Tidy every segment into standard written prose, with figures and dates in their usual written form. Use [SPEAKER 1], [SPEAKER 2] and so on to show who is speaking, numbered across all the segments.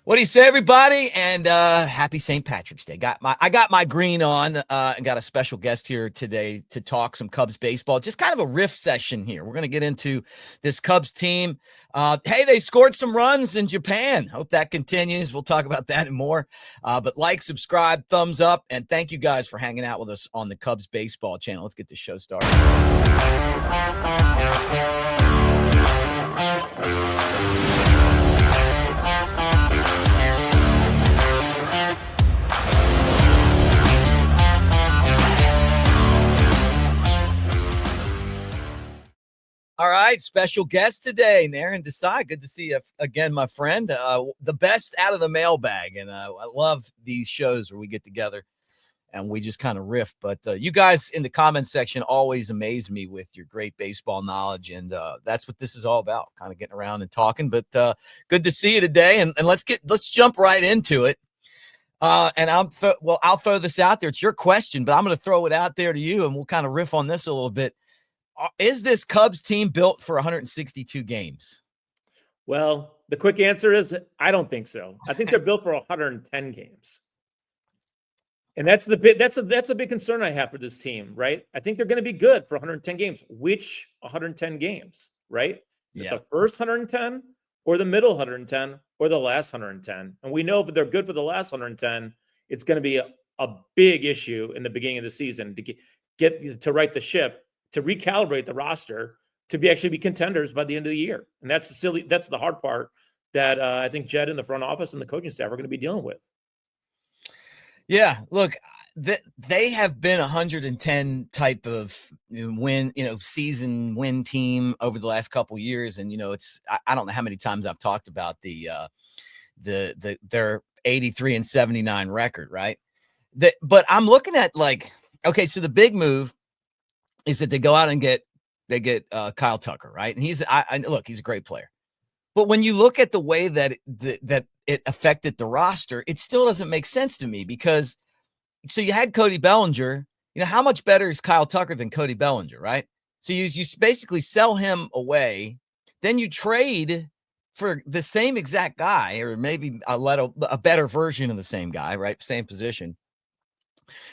[SPEAKER 1] What do you say, everybody? And happy St. Patrick's Day. I got my green on and got a special guest here today to talk some Cubs baseball. Just kind of a riff session here. We're going to get into this Cubs team. Hey, they scored some runs in Japan. Hope that continues. We'll talk about that and more. But like, subscribe, thumbs up, and thank you guys for hanging out with us on the Cubs baseball channel. Let's get the show started. All right, special guest today, Naren Desai. Good to see you again, my friend. The best out of the mailbag, and I love these shows where we get together and we just kind of riff. But you guys in the comments section always amaze me with your great baseball knowledge, and that's what this is all about, kind of getting around and talking. But good to see you today, and let's jump right into it. And I'll throw this out there. It's your question, but I'm going to throw it out there to you, and we'll kind of riff on this a little bit. Is this Cubs team built for 162 games?
[SPEAKER 2] Well, the quick answer is I don't think so. I think they're built for 110 games. And that's a big concern I have for this team, right? I think they're going to be good for 110 games. Which 110 games, right?
[SPEAKER 1] Yeah.
[SPEAKER 2] The first 110 or the middle 110 or the last 110. And we know if they're good for the last 110, it's going to be a big issue in the beginning of the season to get to right the ship, to recalibrate the roster to actually be contenders by the end of the year. And that's the hard part that I think Jed in the front office and the coaching staff are going to be dealing with.
[SPEAKER 1] Yeah, look, they have been 110 type of season win team over the last couple of years. And, I don't know how many times I've talked about their 83 and 79 record, right? But I'm looking at okay, so the big move is that they go out and get Kyle Tucker, right? And he's a great player. But when you look at the way that it affected the roster, it still doesn't make sense to me because so you had Cody Bellinger. How much better is Kyle Tucker than Cody Bellinger, right? So you basically sell him away, then you trade for the same exact guy or maybe a better version of the same guy, right? Same position.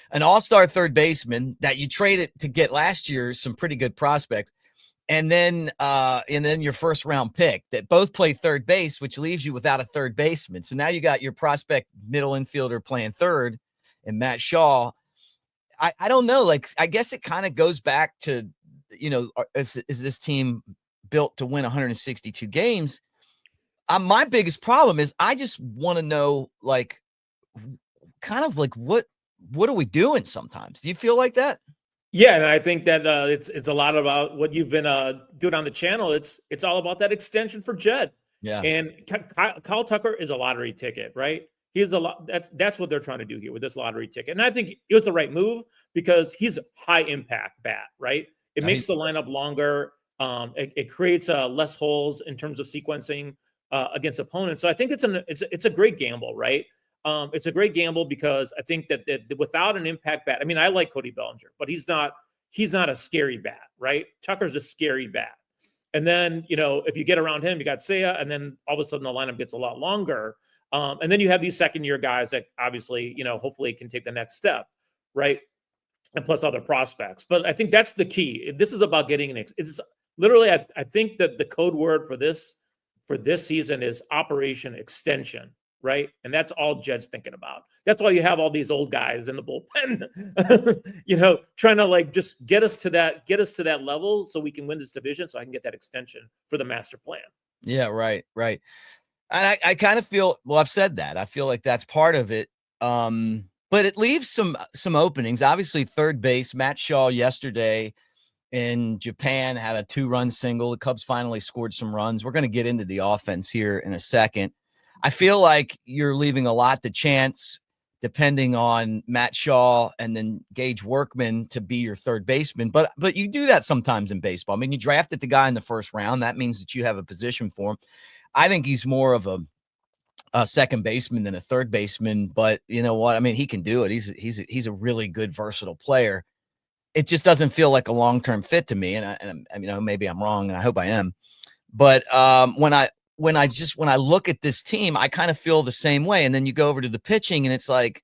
[SPEAKER 1] An all-star third baseman that you traded to get last year some pretty good prospects, and then your first round pick that both play third base, which leaves you without a third baseman. So now you got your prospect middle infielder playing third, and Matt Shaw. I don't know. I guess it kind of goes back to is this team built to win 162 games? My biggest problem is I just want to know what are we doing sometimes? Do you feel like that?
[SPEAKER 2] Yeah, and I think that it's a lot about what you've been doing on the channel. It's all about that extension for Jed.
[SPEAKER 1] Yeah.
[SPEAKER 2] And Kyle Tucker is a lottery ticket, right? He's that's what they're trying to do here with this lottery ticket. And I think it was the right move because he's a high impact bat, right? It makes the lineup longer. It creates less holes in terms of sequencing against opponents. So I think it's a great gamble, right? It's a great gamble because I think that without an impact bat, I mean, I like Cody Bellinger, but he's not a scary bat, right? Tucker's a scary bat. And then, if you get around him, you got Seiya, and then all of a sudden the lineup gets a lot longer. And then you have these second-year guys that obviously, hopefully can take the next step, right? And plus other prospects. But I think that's the key. This is about getting it's literally, I think that the code word for this season is Operation Extension. Right. And that's all Jed's thinking about. That's why you have all these old guys in the bullpen, trying to just get us to that level so we can win this division. So I can get that extension for the master plan.
[SPEAKER 1] Yeah, right. And I kind of feel, I've said that. I feel like that's part of it. But it leaves some openings. Obviously, third base, Matt Shaw yesterday in Japan had a 2-run single. The Cubs finally scored some runs. We're going to get into the offense here in a second. I feel like you're leaving a lot to chance depending on Matt Shaw and then Gage Workman to be your third baseman. But you do that sometimes in baseball. I mean, you drafted the guy in the first round. That means that you have a position for him. I think he's more of a second baseman than a third baseman. But you know what? I mean, he can do it. He's a really good, versatile player. It just doesn't feel like a long-term fit to me. And maybe I'm wrong, and I hope I am. But when when I look at this team, I kind of feel the same way. And then you go over to the pitching, and it's like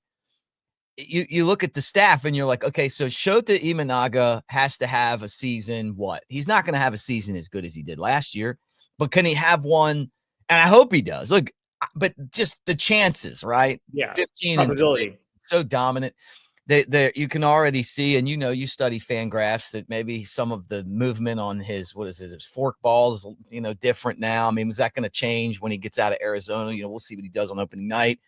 [SPEAKER 1] you look at the staff, and you're like, okay, so Shota Imanaga has to have a season. What? He's not going to have a season as good as he did last year, but can he have one? And I hope he does. Look, but just the chances, right?
[SPEAKER 2] Yeah,
[SPEAKER 1] 15 and 3,
[SPEAKER 2] probability.
[SPEAKER 1] so dominant. They you can already see, and you study fan graphs, that maybe some of the movement on his his fork balls, different now. I mean, is that going to change when he gets out of Arizona? We'll see what he does on opening night.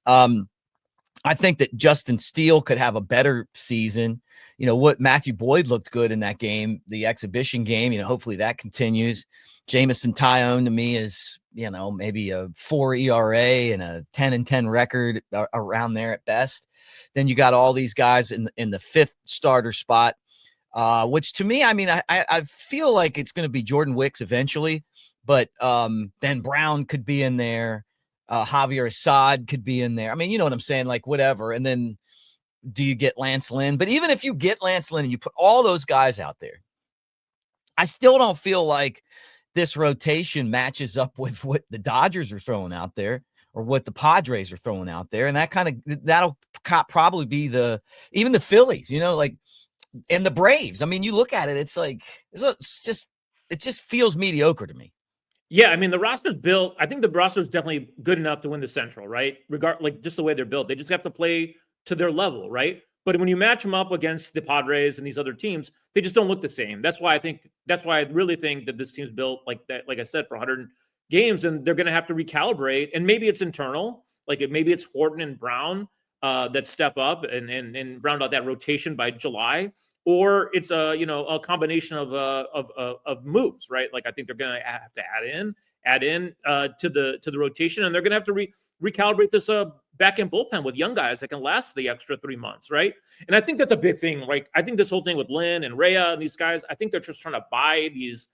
[SPEAKER 1] I think that Justin Steele could have a better season. What Matthew Boyd looked good in that game, the exhibition game. Hopefully that continues. Jamison Tyone to me is, maybe a 4 ERA and a 10-10 record around there at best. Then you got all these guys in the fifth starter spot, which to me, I mean, I feel like it's going to be Jordan Wicks eventually, but Ben Brown could be in there. Javier Assad could be in there. I mean, you know what I'm saying? Like, whatever. And then do you get Lance Lynn? But even if you get Lance Lynn and you put all those guys out there, I still don't feel like this rotation matches up with what the Dodgers are throwing out there or what the Padres are throwing out there. And that'll probably be even the Phillies, like, and the Braves. I mean, you look at it, it's like, it just feels mediocre to me.
[SPEAKER 2] Yeah, I mean, the roster's built. I think the roster's definitely good enough to win the Central, right? Just the way they're built. They just have to play to their level, right? But when you match them up against the Padres and these other teams, they just don't look the same. That's why I really think that this team's built like that, like I said, for 100 games, and they're going to have to recalibrate. And maybe it's internal, maybe it's Horton and Brown that step up and round out that rotation by July. Or it's a combination of moves, right? Like I think they're going to have to add in to the rotation, and they're going to have to recalibrate this back end bullpen with young guys that can last the extra 3 months, right? And I think that's a big thing. Like I think this whole thing with Lynn and Rhea and these guys, I think they're just trying to buy these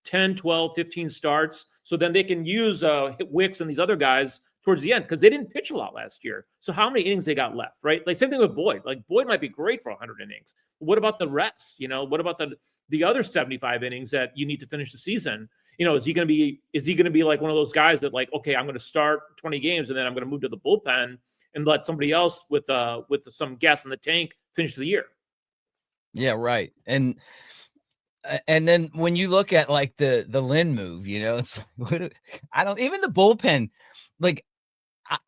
[SPEAKER 2] 10, 12, 15 starts so then they can use Wicks and these other guys towards the end, because they didn't pitch a lot last year. So how many innings they got left, right? Like same thing with Boyd. Like Boyd might be great for 100 innings. What about the rest? What about the other 75 innings that you need to finish the season? Is he going to be like one of those guys that like, okay, I'm going to start 20 games and then I'm going to move to the bullpen and let somebody else with some gas in the tank finish the year?
[SPEAKER 1] Yeah, right. And then when you look at like the Lynn move, it's I don't even the bullpen, like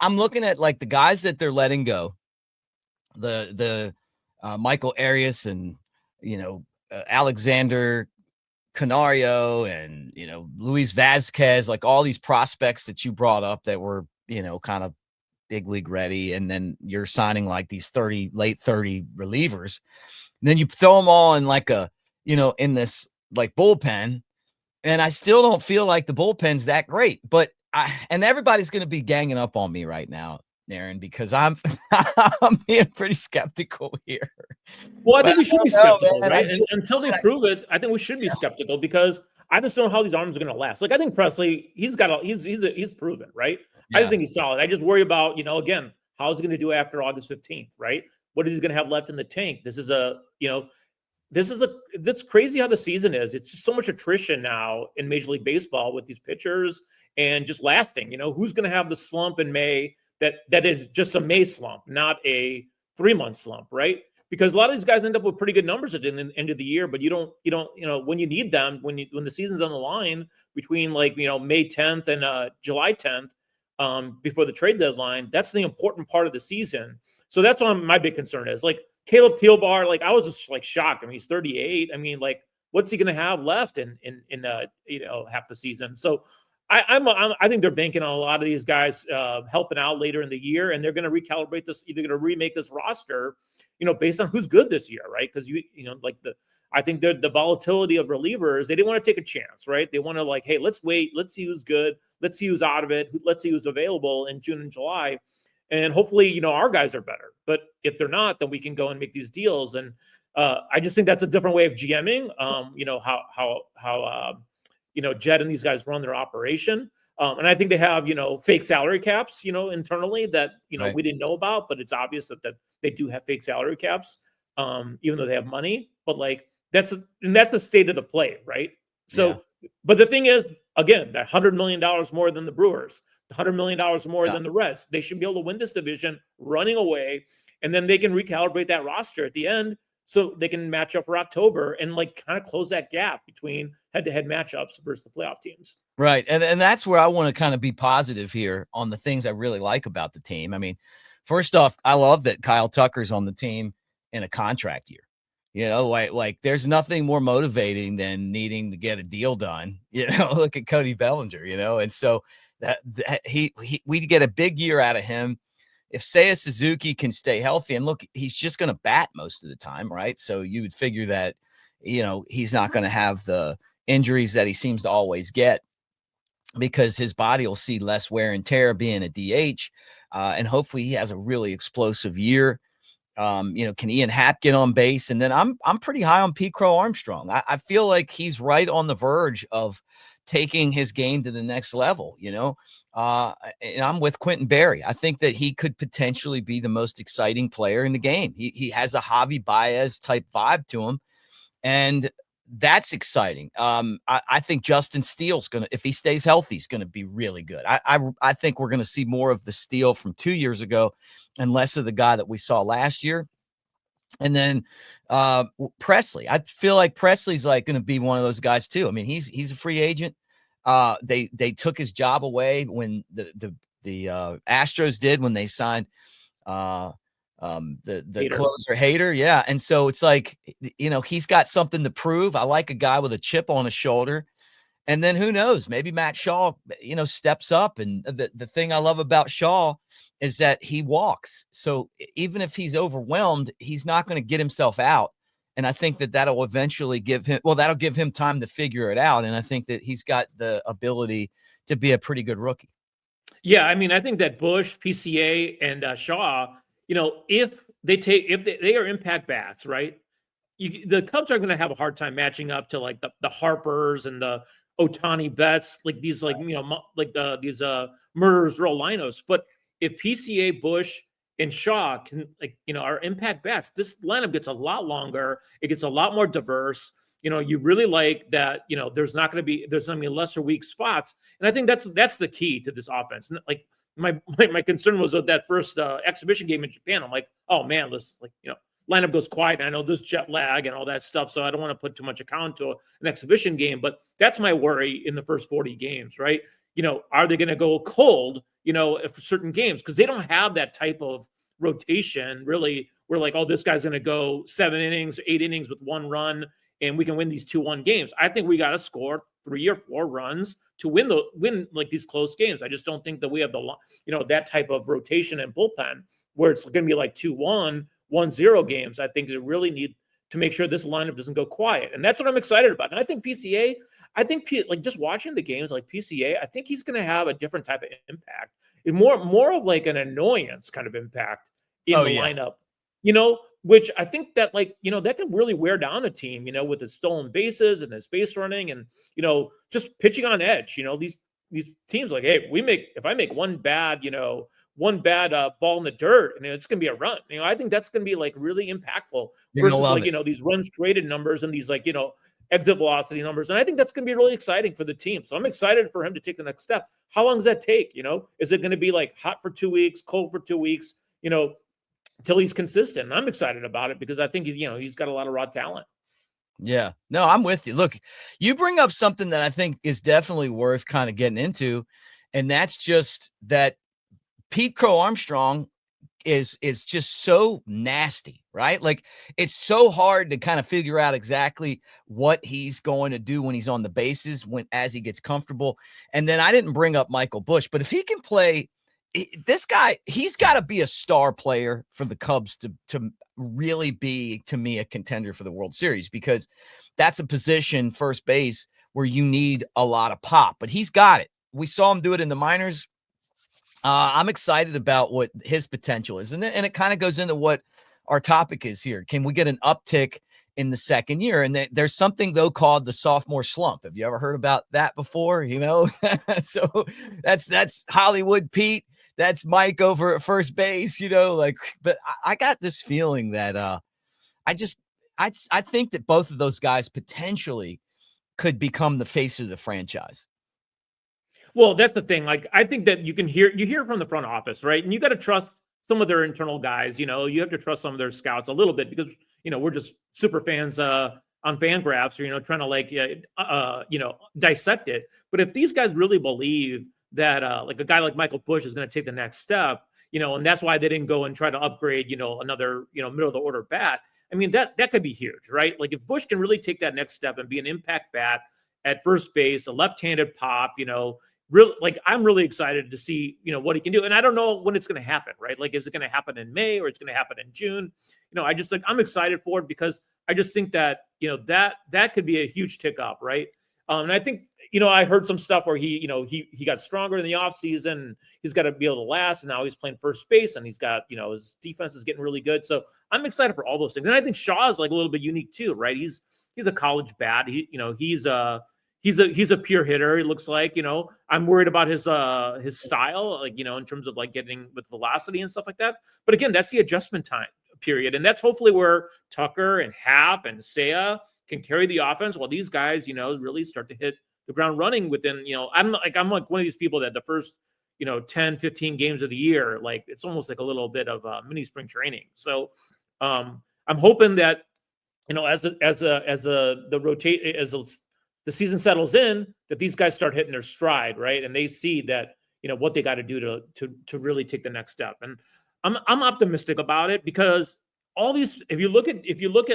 [SPEAKER 1] I'm looking at like the guys that they're letting go, the Michael Arias and Alexander Canario and Luis Vazquez, like all these prospects that you brought up that were kind of big league ready, and then you're signing like these late 30 relievers, and then you throw them all in like in this like bullpen, and I still don't feel like the bullpen's that great. But and everybody's going to be ganging up on me right now, Aaron, because I'm being pretty skeptical here.
[SPEAKER 2] Well, I think we should be skeptical, right? Until they prove it, I think we should be skeptical, because I just don't know how these arms are going to last. Like I think Presley, he's proven, right? Yeah. I think he's solid. I just worry about, again, how is he going to do after August 15th, right? What is he going to have left in the tank? That's crazy how the season is. It's just so much attrition now in Major League Baseball with these pitchers and just lasting. Who's going to have the slump in May that is just a May slump, not a 3-month slump, right? Because a lot of these guys end up with pretty good numbers at the end of the year, but you don't when you need them, when the season's on the line between May 10th and July 10th, before the trade deadline, that's the important part of the season. So that's what my big concern is. Like Caleb Thielbar, like I was just like shocked. I mean, he's 38. I mean, like what's he going to have left in half the season? So I think they're banking on a lot of these guys helping out later in the year, and they're going to recalibrate this. They're going to remake this roster, based on who's good this year, right? Because I think the volatility of relievers, they didn't want to take a chance, right? They want to like, hey, let's wait, let's see who's good, let's see who's out of it, let's see who's available in June and July, and hopefully, our guys are better. But if they're not, then we can go and make these deals. And I just think that's a different way of GMing. How Jed and these guys run their operation. And I think they have, fake salary caps, internally that, right, we didn't know about, but it's obvious that they do have fake salary caps, even though they have money. But like, that's the state of the play, right? So, yeah. But the thing is, again, that $100 million more than the Brewers, $100 million more
[SPEAKER 1] Yeah.
[SPEAKER 2] than the Reds. They should be able to win this division running away, and then they can recalibrate that roster at the end so they can match up for October and like kind of close that gap between head-to-head matchups versus the playoff teams.
[SPEAKER 1] Right. And that's where I want to kind of be positive here on the things I really like about the team. I mean, first off, I love that Kyle Tucker's on the team in a contract year. You know, like there's nothing more motivating than needing to get a deal done. You know, look at Cody Bellinger, you know, and so that we get a big year out of him. If Seiya Suzuki can stay healthy, and look, he's just going to bat most of the time, right? So you would figure that, you know, he's not going to have the injuries that he seems to always get, because his body will see less wear and tear being a DH. And hopefully he has a really explosive year. You know, can Ian Happ get on base? And then I'm pretty high on Pete Crow-Armstrong. I feel like he's right on the verge of taking his game to the next level, you know. And I'm with Quentin Berry. I think that he could potentially be the most exciting player in the game. He has a Javi Baez type vibe to him. And that's exciting. I think Justin Steele's gonna, if he stays healthy, he's gonna be really good. I think we're gonna see more of the Steele from 2 years ago, and less of the guy that we saw last year. And then Presley, I feel like Presley's like gonna be one of those guys too. I mean, he's a free agent. They took his job away when the Astros did, when they signed the
[SPEAKER 2] Hater.
[SPEAKER 1] closer Hater. Yeah. And so it's like, you know, he's got something to prove. I like a guy with a chip on his shoulder. And then who knows, maybe Matt Shaw, you know, steps up. And the thing I love about Shaw is that he walks. So even if he's overwhelmed, he's not going to get himself out. And I think that that'll eventually give him, well, that'll give him time to figure it out. And I think that he's got the ability to be a pretty good rookie.
[SPEAKER 2] Yeah, I mean, I think that Bush, PCA, and Shaw, you know, if they are impact bats, right? The Cubs are going to have a hard time matching up to like the Harpers and the Otani Betts, like these, like, you know, like these murderers row lineups. But if PCA, Bush, and Shaw can, like, you know, are impact bats, this lineup gets a lot longer. It gets a lot more diverse. You know, you really like that. You know, there's going to be lesser weak spots, and I think that's the key to this offense. And like my concern was with that first exhibition game in Japan. I'm like, oh man, let's, like, you know, lineup goes quiet. And I know there's jet lag and all that stuff, so I don't want to put too much account to an exhibition game. But that's my worry in the first 40 games, right? You know, are they going to go cold? You know, for certain games, because they don't have that type of rotation really. We're like, oh, this guy's going to go 7 innings, 8 innings with 1 run, and we can win these 2-1 games. I think we got to score 3 or 4 runs to win like these close games. I just don't think that we have that type of rotation and bullpen where it's going to be like 2-1, 1-0 games. I think they really need to make sure this lineup doesn't go quiet, and that's what I'm excited about. And I think PCA, like just watching the games like PCA, I think he's going to have a different type of impact. It's more of like an annoyance kind of impact in the lineup, you know, which I think that, like, you know, that can really wear down a team, you know, with his stolen bases and his base running and, you know, just pitching on edge. You know, these teams, like, hey, if I make one bad ball in the dirt, and it's going to be a run. You know, I think that's going to be like really impactful versus, like, you know, these runs created numbers and these, like, you know, exit velocity numbers. And I think that's going to be really exciting for the team. So I'm excited for him to take the next step. How long does that take? You know, is it going to be like hot for 2 weeks, cold for 2 weeks, you know, until he's consistent? And I'm excited about it because I think he's got a lot of raw talent.
[SPEAKER 1] Yeah, no, I'm with you. Look, you bring up something that I think is definitely worth kind of getting into, and that's just that Pete Crow-Armstrong is just so nasty, right? Like, it's so hard to kind of figure out exactly what he's going to do when he's on the bases, as he gets comfortable. And then I didn't bring up Michael Bush, but if he can play, this guy, he's got to be a star player for the Cubs to really be, to me, a contender for the World Series, because that's a position, first base, where you need a lot of pop. But he's got it. We saw him do it in the minors. I'm excited about what his potential is. And it kind of goes into what our topic is here. Can we get an uptick in the second year? And there's something, though, called the sophomore slump. Have you ever heard about that before? You know, so that's Hollywood Pete. That's Mike over at first base, you know, like, but I got this feeling that I think that both of those guys potentially could become the face of the franchise.
[SPEAKER 2] Well, that's the thing. Like, I think that you hear from the front office, right? And you got to trust some of their internal guys. You have to trust some of their scouts a little bit because we're just super fans on Fangraphs, or trying to like dissect it. But if these guys really believe that like a guy like Michael Bush is going to take the next step, and that's why they didn't go and try to upgrade, another middle of the order bat. I mean, that could be huge, right? Like if Bush can really take that next step and be an impact bat at first base, a left-handed pop, really, like I'm really excited to see what he can do. And I don't know when it's going to happen, right? Like, is it going to happen in May or it's going to happen in June? I just like, I'm excited for it because I just think that that could be a huge tick up, right? And I think I heard some stuff where he got stronger in the offseason. He's got to be able to last, and now he's playing first base, and he's got his defense is getting really good. So I'm excited for all those things. And I think Shaw is like a little bit unique too, right? He's a college bat. He's a pure hitter. He looks like, I'm worried about his style, like, in terms of like getting with velocity and stuff like that. But again, that's the adjustment time period. And that's hopefully where Tucker and Happ and Seiya can carry the offense while these guys, really start to hit the ground running within, I'm like one of these people that the first, 10, 15 games of the year, like it's almost like a little bit of mini spring training. So I'm hoping that, as the season settles in, that these guys start hitting their stride, right? And they see that, what they got to do to really take the next step. And I'm optimistic about it because all these, if you look at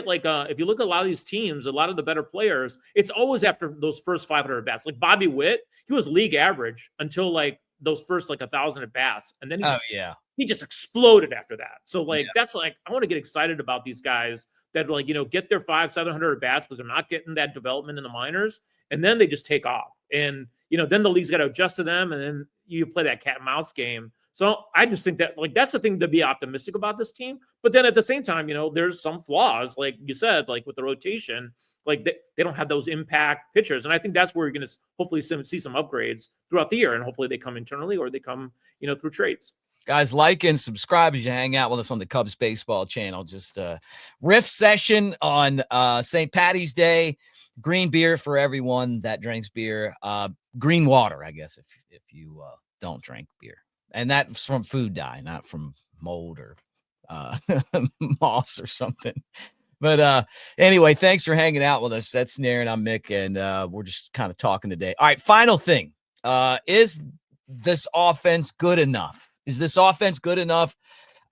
[SPEAKER 2] a lot of these teams, a lot of the better players, it's always after those first 500 bats. Like Bobby Witt, he was league average until like those first like 1,000 at bats, and then he just exploded after that. So like that's like I want to get excited about these guys that like get their 500-700 at bats because they're not getting that development in the minors, and then they just take off, and then the league's got to adjust to them, and then you play that cat and mouse game. So I just think that like that's the thing to be optimistic about this team. But then at the same time, there's some flaws, like you said, like with the rotation, like they don't have those impact pitchers, and I think that's where you're going to hopefully see some upgrades throughout the year, and hopefully they come internally or they come through trades.
[SPEAKER 1] Guys, like and subscribe as you hang out with us on the Cubs baseball channel. Just a riff session on St. Patty's Day. Green beer for everyone that drinks beer. Green water, I guess, if you don't drink beer. And that's from food dye, not from mold or moss or something. But anyway, thanks for hanging out with us. That's Nair and I'm Mick, and we're just kind of talking today. All right, final thing. Is this offense good enough? Is this offense good enough?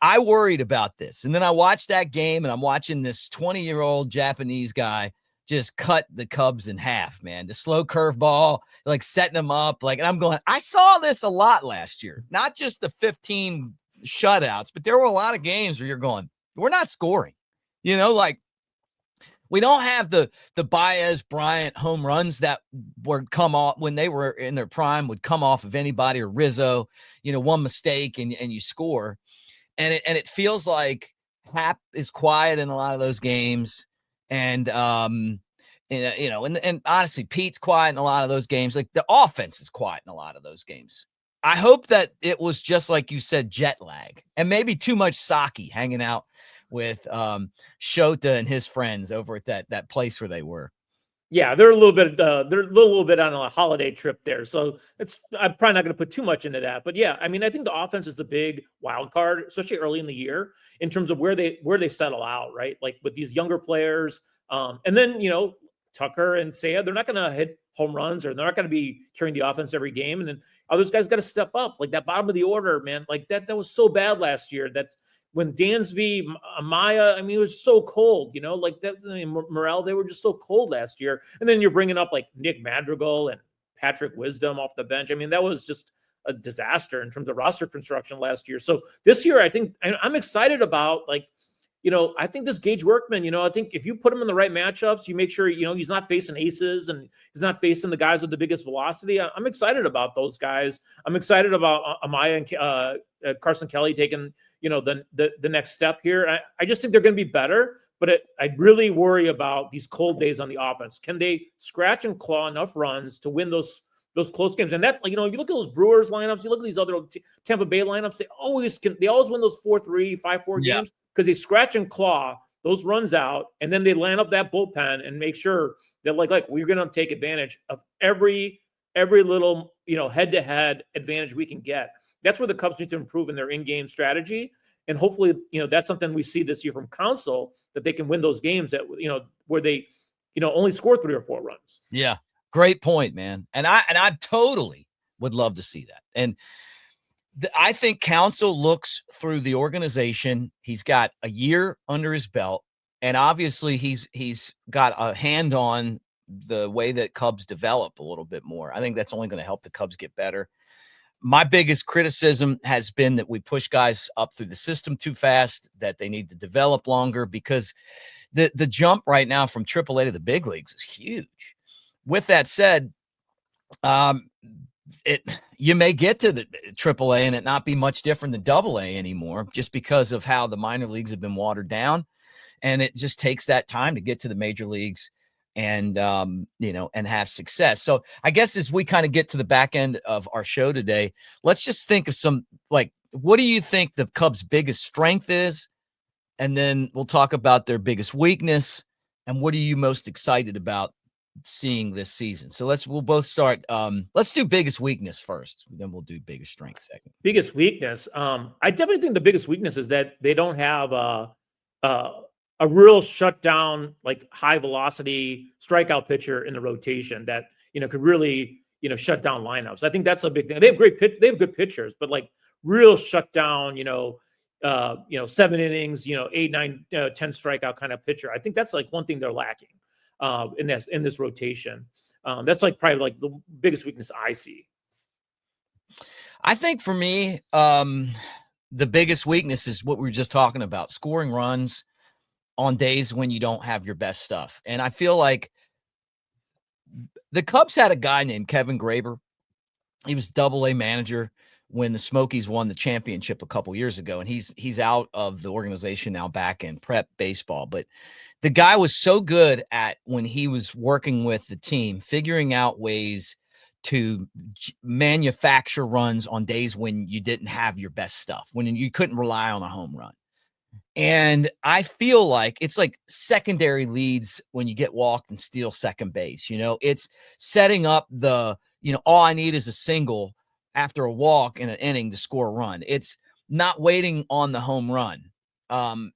[SPEAKER 1] I worried about this. And then I watched that game, and I'm watching this 20-year-old Japanese guy just cut the Cubs in half, man. The slow curveball, like setting them up. Like, and I'm going, I saw this a lot last year. Not just the 15 shutouts, but there were a lot of games where you're going, we're not scoring. Like we don't have the Baez Bryant home runs that were come off when they were in their prime, would come off of anybody, or Rizzo, one mistake and you score. And it feels like Hap is quiet in a lot of those games. And, and honestly, Pete's quiet in a lot of those games. Like the offense is quiet in a lot of those games. I hope that it was just like you said, jet lag, and maybe too much sake hanging out with Shota and his friends over at that place where they were.
[SPEAKER 2] Yeah, they're a little bit on a holiday trip there. So I'm probably not going to put too much into that. But yeah, I mean, I think the offense is the big wild card, especially early in the year, in terms of where they settle out, right? Like with these younger players. And then, Tucker and Seiya, they're not going to hit home runs, or they're not going to be carrying the offense every game. And then others guys got to step up. Like that bottom of the order, man, like that was so bad last year. That's when Dansby, Amaya, I mean, it was so cold, like that. I mean, Morel, they were just so cold last year. And then you're bringing up like Nick Madrigal and Patrick Wisdom off the bench. I mean, that was just a disaster in terms of roster construction last year. So this year, I think I'm excited about like, I think this Gage Workman, I think if you put him in the right matchups, you make sure, he's not facing aces and he's not facing the guys with the biggest velocity. I'm excited about those guys. I'm excited about Amaya and Carson Kelly taking, the next step here. I just think they're going to be better, but I really worry about these cold days on the offense. Can they scratch and claw enough runs to win those close games? And that, you look at those Brewers lineups, you look at these other Tampa Bay lineups, they always win those 4-3, 5-4 games because they scratch and claw those runs out, and then they line up that bullpen and make sure that like we're going to take advantage of every every little, head-to-head advantage we can get. That's where the Cubs need to improve in their in-game strategy. And hopefully, that's something we see this year from Counsell, that they can win those games that, where they, only score 3 or 4 runs.
[SPEAKER 1] Yeah. Great point, man. And I totally would love to see that. And I think Counsell looks through the organization. He's got a year under his belt, and obviously he's got a hand on the way that Cubs develop a little bit more. I think that's only going to help the Cubs get better. My biggest criticism has been that we push guys up through the system too fast, that they need to develop longer, because the jump right now from AAA to the big leagues is huge. With that said, you may get to the AAA and it not be much different than AA anymore, just because of how the minor leagues have been watered down, and it just takes that time to get to the major leagues and and have success. So I guess as we kind of get to the back end of our show today, let's just think of some, like, what do you think the Cubs' biggest strength is? And then we'll talk about their biggest weakness, and what are you most excited about seeing this season? So we'll both start. Let's do biggest weakness first, then we'll do biggest strength second.
[SPEAKER 2] Biggest weakness. I definitely think the biggest weakness is that they don't have a real shutdown, like high velocity strikeout pitcher in the rotation that, could really, shut down lineups. I think that's a big thing. They have good pitchers, but like real shutdown, 7 innings, 8, 9, 10 strikeout kind of pitcher. I think that's like one thing they're lacking in this rotation. That's like probably like the biggest weakness I see.
[SPEAKER 1] I think for me, the biggest weakness is what we were just talking about: scoring runs on days when you don't have your best stuff. And I feel like the Cubs had a guy named Kevin Graber. He was AA manager when the Smokies won the championship a couple years ago, and he's out of the organization now, back in prep baseball. But the guy was so good at, when he was working with the team, figuring out ways to manufacture runs on days when you didn't have your best stuff, when you couldn't rely on a home run. And I feel like it's like secondary leads when you get walked and steal second base. It's setting up all I need is a single after a walk in an inning to score a run. It's not waiting on the home run. And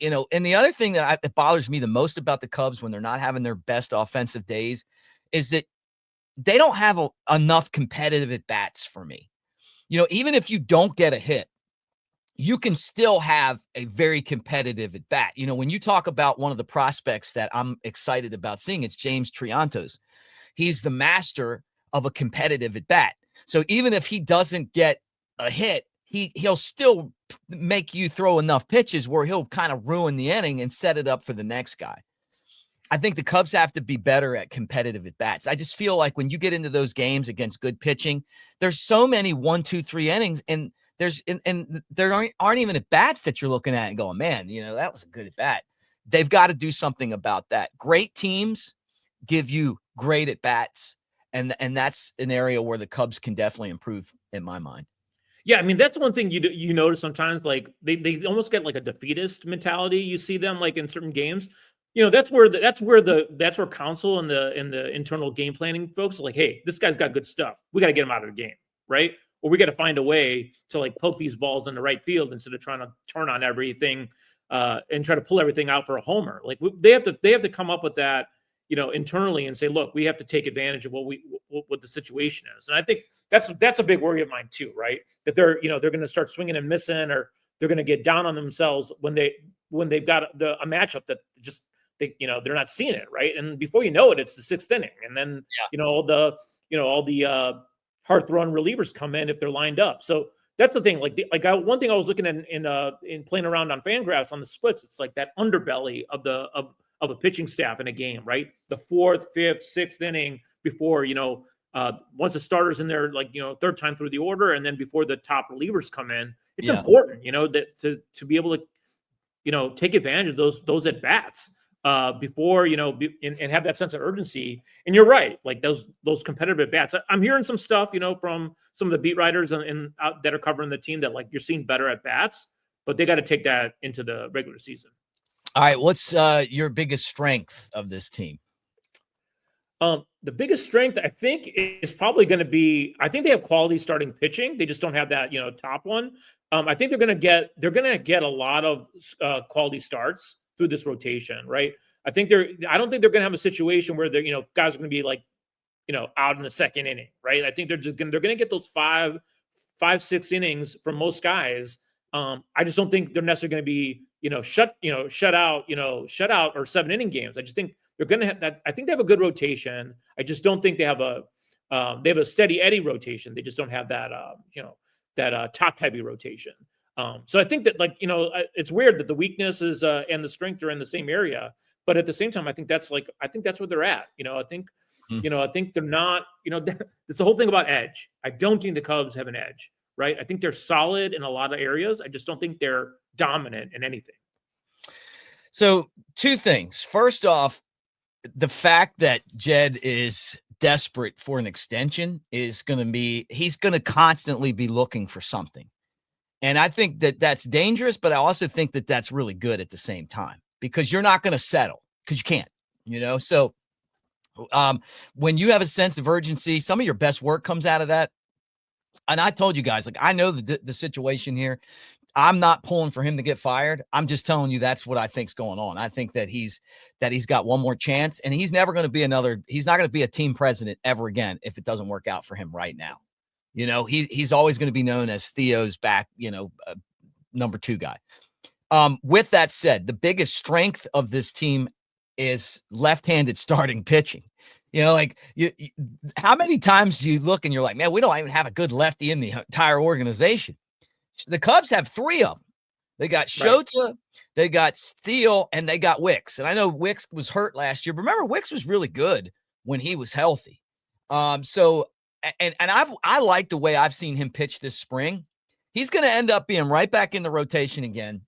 [SPEAKER 1] the other thing that bothers me the most about the Cubs when they're not having their best offensive days is that they don't have enough competitive at bats for me. Even if you don't get a hit, you can still have a very competitive at bat. When you talk about one of the prospects that I'm excited about seeing, it's James Triantos. He's the master of a competitive at bat. So even if he doesn't get a hit, he'll still make you throw enough pitches where he'll kind of ruin the inning and set it up for the next guy. I think the Cubs have to be better at competitive at bats. I just feel like when you get into those games against good pitching, there's so many 1, 2, 3 innings, and there aren't even at bats that you're looking at and going, man, that was a good at bat. They've got to do something about that. Great teams give you great at bats, and that's an area where the Cubs can definitely improve, in my mind.
[SPEAKER 2] Yeah, I mean, that's one thing you notice sometimes, like they almost get like a defeatist mentality. You see them like in certain games. That's where Counsell and the internal game planning folks are like, hey, this guy's got good stuff. We got to get him out of the game, right? Or we got to find a way to like poke these balls in the right field instead of trying to turn on everything and try to pull everything out for a homer. Like they have to come up with that, internally, and say, look, we have to take advantage of what the situation is. And I think that's a big worry of mine too, right? That they're going to start swinging and missing, or they're going to get down on themselves when they've got a matchup that just they're not seeing it, right? And before you know it, it's the 6th inning, and then all the hard-thrown relievers come in if they're lined up. So that's the thing. One thing I was looking at in playing around on Fangraphs on the splits, it's like that underbelly of a pitching staff in a game, right? The 4th, 5th, 6th inning before once the starter's in there, like 3rd time through the order, and then before the top relievers come in, it's important, that to be able to take advantage of those at bats. Before and have that sense of urgency. And you're right, like those competitive at bats. I'm hearing some stuff, from some of the beat writers that are covering the team, that like you're seeing better at bats, but they got to take that into the regular season.
[SPEAKER 1] All right, what's your biggest strength of this team?
[SPEAKER 2] The biggest strength I think is probably going to be, I think they have quality starting pitching. They just don't have that, top one. I think they're going to get a lot of quality starts through this rotation, right? I don't think they're going to have a situation where guys are going to be like, out in the second inning, right? I think they're going to get those 6 innings from most guys. I just don't think they're necessarily going to be, shut out or 7 inning games. I just think they're going to have that. I think they have a good rotation. I just don't think they have a steady Eddie rotation. They just don't have that, top heavy rotation. So I think that it's weird that the weaknesses and the strength are in the same area, but at the same time, I think that's where they're at. I think they're not, it's the whole thing about edge. I don't think the Cubs have an edge, right? I think they're solid in a lot of areas. I just don't think they're dominant in anything.
[SPEAKER 1] So 2 things. First off, the fact that Jed is desperate for an extension he's going to constantly be looking for something. And I think that that's dangerous, but I also think that that's really good at the same time, because you're not going to settle, because you can't, so when you have a sense of urgency, some of your best work comes out of that. And I told you guys, I know the situation here. I'm not pulling for him to get fired. I'm just telling you that's what I think's going on. I think that he's got one more chance, and he's never going to be he's not going to be a team president ever again if it doesn't work out for him right now. He's always going to be known as Theo's back, number 2 guy. With that said, the biggest strength of this team is left-handed starting pitching. How many times do you look and you're like, man, we don't even have a good lefty in the entire organization? The Cubs have 3 of them. They got Shota, right. They got Steele, and they got Wicks. And I know Wicks was hurt last year, but remember, Wicks was really good when he was healthy. I like the way I've seen him pitch this spring. He's going to end up being right back in the rotation again.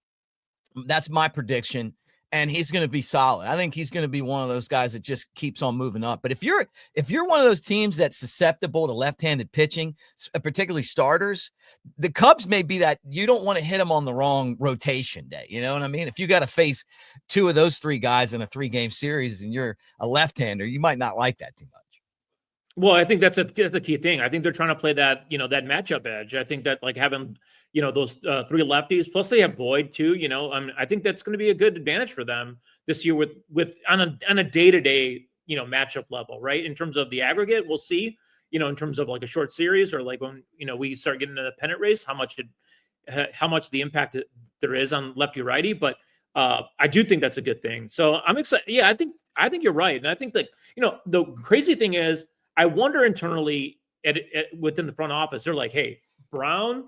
[SPEAKER 1] That's my prediction. And he's going to be solid. I think he's going to be one of those guys that just keeps on moving up. But if you're one of those teams that's susceptible to left-handed pitching, particularly starters, the Cubs may be that you don't want to hit them on the wrong rotation day. You know what I mean? If you got to face 2 of those 3 guys in a 3-game series and you're a left-hander, you might not like that too much.
[SPEAKER 2] Well, I think that's a key thing. I think they're trying to play that, that matchup edge. I think that having, those 3 lefties, plus they have Boyd too, I think that's going to be a good advantage for them this year with on a day-to-day, matchup level, right? In terms of the aggregate, we'll see, in terms of a short series, or when, we start getting into the pennant race, how much the impact there is on lefty righty. But I do think that's a good thing. So I'm excited. Yeah, I think you're right. And I think that, the crazy thing is, I wonder internally within the front office, they're like, hey, Brown,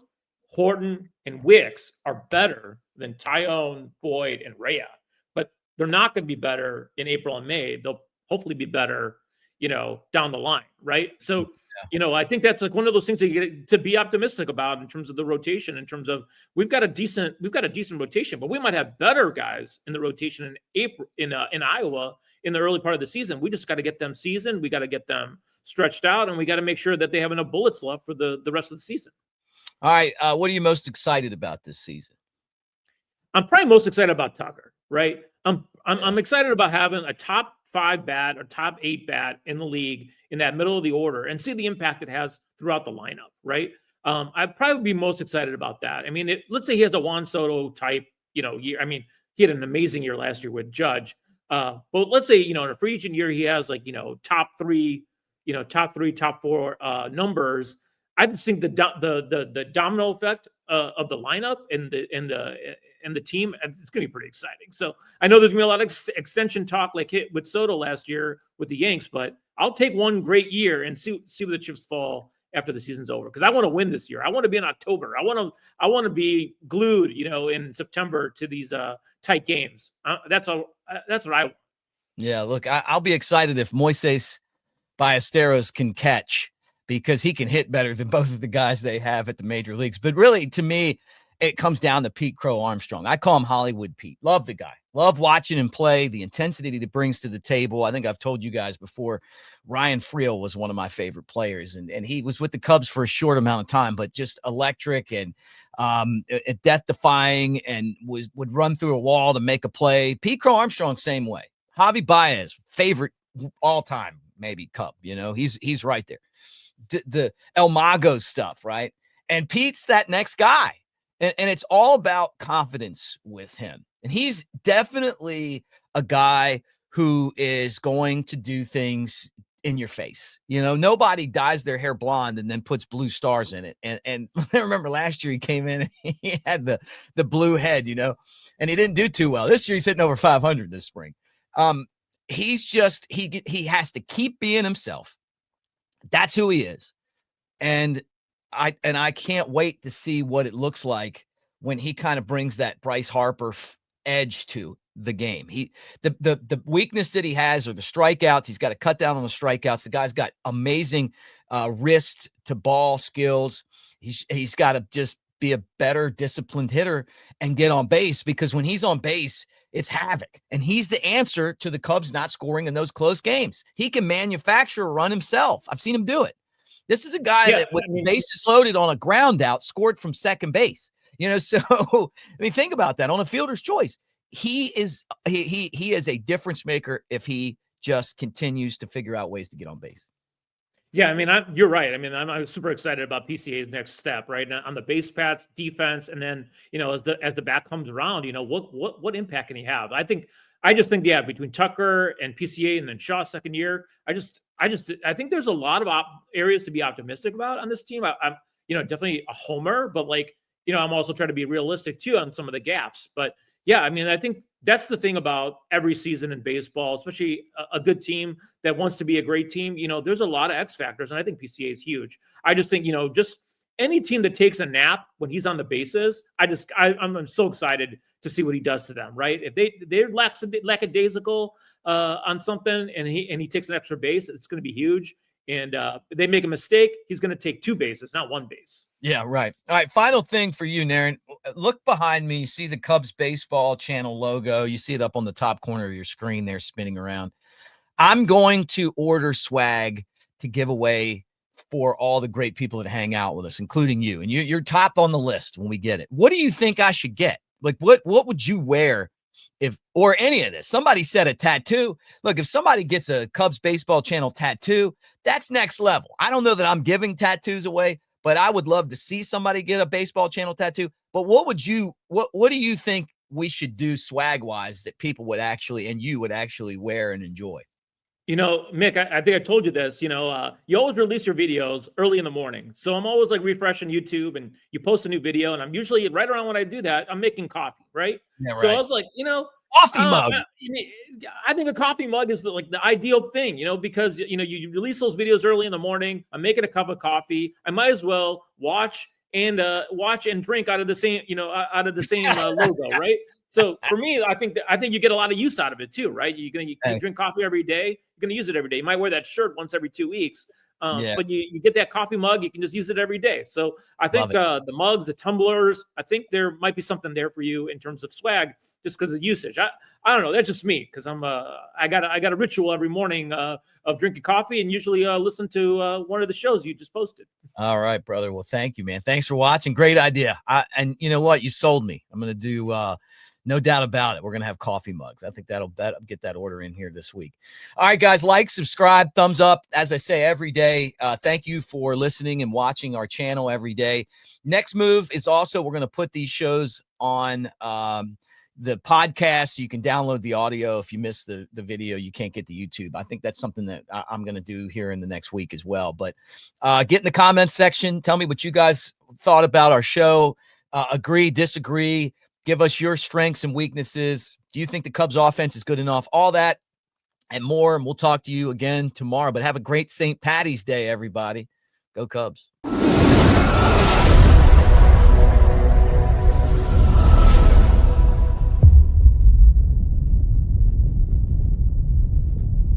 [SPEAKER 2] Horton, and Wicks are better than Tyone, Boyd, and Rhea. But they're not going to be better in April and May. They'll hopefully be better, down the line, right? So, I think that's one of those things that you get to be optimistic about in terms of the rotation, in terms of we've got a decent rotation, but we might have better guys in the rotation in April in Iowa in the early part of the season. We just got to get them seasoned. We got to get them stretched out, and we got to make sure that they have enough bullets left for the rest of the season.
[SPEAKER 1] All right. What are you most excited about this season?
[SPEAKER 2] I'm probably most excited about Tucker, right? I'm excited about having a top 5 bat or top 8 bat in the league in that middle of the order and see the impact it has throughout the lineup, right? I'd probably be most excited about that. I mean, let's say he has a Juan Soto type, year. I mean, he had an amazing year last year with Judge. But let's say, in a free agent year, he has top 3, top 4 numbers. I just think the domino effect of the lineup and the team, it's going to be pretty exciting. So I know there's going to be a lot of extension talk hit with Soto last year with the Yanks, but I'll take one great year and see where the chips fall after the season's over, because I want to win this year. I want to be in October. I want to be glued, in September to these tight games. That's what I want.
[SPEAKER 1] Yeah, look, I'll be excited if Moises Ballesteros can catch, because he can hit better than both of the guys they have at the major leagues. But really, to me, it comes down to Pete Crow-Armstrong. I call him Hollywood Pete. Love the guy. Love watching him play, the intensity that he brings to the table. I think I've told you guys before, Ryan Friel was one of my favorite players, and he was with the Cubs for a short amount of time, but just electric and death-defying, and would run through a wall to make a play. Pete Crow-Armstrong, same way. Javi Baez, favorite all time. maybe Cub. He's right there. The El Mago stuff, right? And Pete's that next guy. And it's all about confidence with him. And he's definitely a guy who is going to do things in your face. Nobody dyes their hair blonde and then puts blue stars in it. And I remember last year he came in and he had the blue head, and he didn't do too well. This year he's hitting over 500 this spring. He's just, he has to keep being himself. That's who he is. And I can't wait to see what it looks like when he kind of brings that Bryce Harper edge to the game. The weakness that he has are the strikeouts. He's got to cut down on the strikeouts. The guy's got amazing wrist to ball skills. He's got to just be a better disciplined hitter and get on base, because when he's on base, it's havoc. And he's the answer to the Cubs not scoring in those close games. He can manufacture a run himself. I've seen him do it. This is a guy that, with bases loaded on a ground out, scored from second base. So think about that. On a fielder's choice, he is a difference maker if he just continues to figure out ways to get on base.
[SPEAKER 2] Yeah, you're right. I'm super excited about PCA's next step, right? On the base paths, defense, and then as the bat comes around, what impact can he have? I just think between Tucker and PCA and then Shaw second year, I think there's a lot of areas to be optimistic about on this team. I'm definitely a homer, but I'm also trying to be realistic too on some of the gaps. But yeah, I think that's the thing about every season in baseball, especially a good team that wants to be a great team. There's a lot of X factors, and I think PCA is huge. I just think, just any team that takes a nap when he's on the bases, I'm so excited to see what he does to them, right? If they're lackadaisical on something and he takes an extra base, it's going to be huge. And they make a mistake, he's going to take 2 bases, not 1 base.
[SPEAKER 1] Yeah, right. All right, final thing for you, Naren. Look behind me. You see the Cubs baseball channel logo. You see it up on the top corner of your screen there spinning around. I'm going to order swag to give away for all the great people that hang out with us, including you. And you're top on the list when we get it. What do you think I should get? What would you wear or any of this? Somebody said a tattoo. Look, if somebody gets a Cubs baseball channel tattoo, that's next level. I don't know that I'm giving tattoos away, but I would love to see somebody get a baseball channel tattoo. But what do you think we should do swag wise that people would actually, and you would actually wear and enjoy?
[SPEAKER 2] Mick, I think I told you this, you always release your videos early in the morning. So I'm always refreshing YouTube, and you post a new video, and I'm usually right around when I do that, I'm making coffee. Right.
[SPEAKER 1] Yeah, right.
[SPEAKER 2] So I was like,
[SPEAKER 1] coffee mug.
[SPEAKER 2] I think a coffee mug is the ideal thing, because, you release those videos early in the morning. I'm making a cup of coffee. I might as well watch and drink out of the same, logo. Right. So for me, I think you get a lot of use out of it too, right? You drink coffee every day. You're going to use it every day. You might wear that shirt once every 2 weeks, but you get that coffee mug. You can just use it every day. So I think the mugs, the tumblers, I think there might be something there for you in terms of swag, just because of usage. I don't know. That's just me, because I got a ritual every morning of drinking coffee, and usually listen to one of the shows you just posted.
[SPEAKER 1] All right, brother. Well, thank you, man. Thanks for watching. Great idea. And you know what? You sold me. I'm going to do. No doubt about it. We're going to have coffee mugs. I think that'll get that order in here this week. All right, guys, like, subscribe, thumbs up. As I say every day, thank you for listening and watching our channel every day. Next move is also, we're going to put these shows on the podcast. You can download the audio. If you miss the video, you can't get to YouTube. I think that's something that I'm going to do here in the next week as well. But get in the comments section. Tell me what you guys thought about our show. Agree, disagree. Give us your strengths and weaknesses. Do you think the Cubs offense is good enough? All that and more. And we'll talk to you again tomorrow. But have a great St. Patty's Day, everybody. Go Cubs.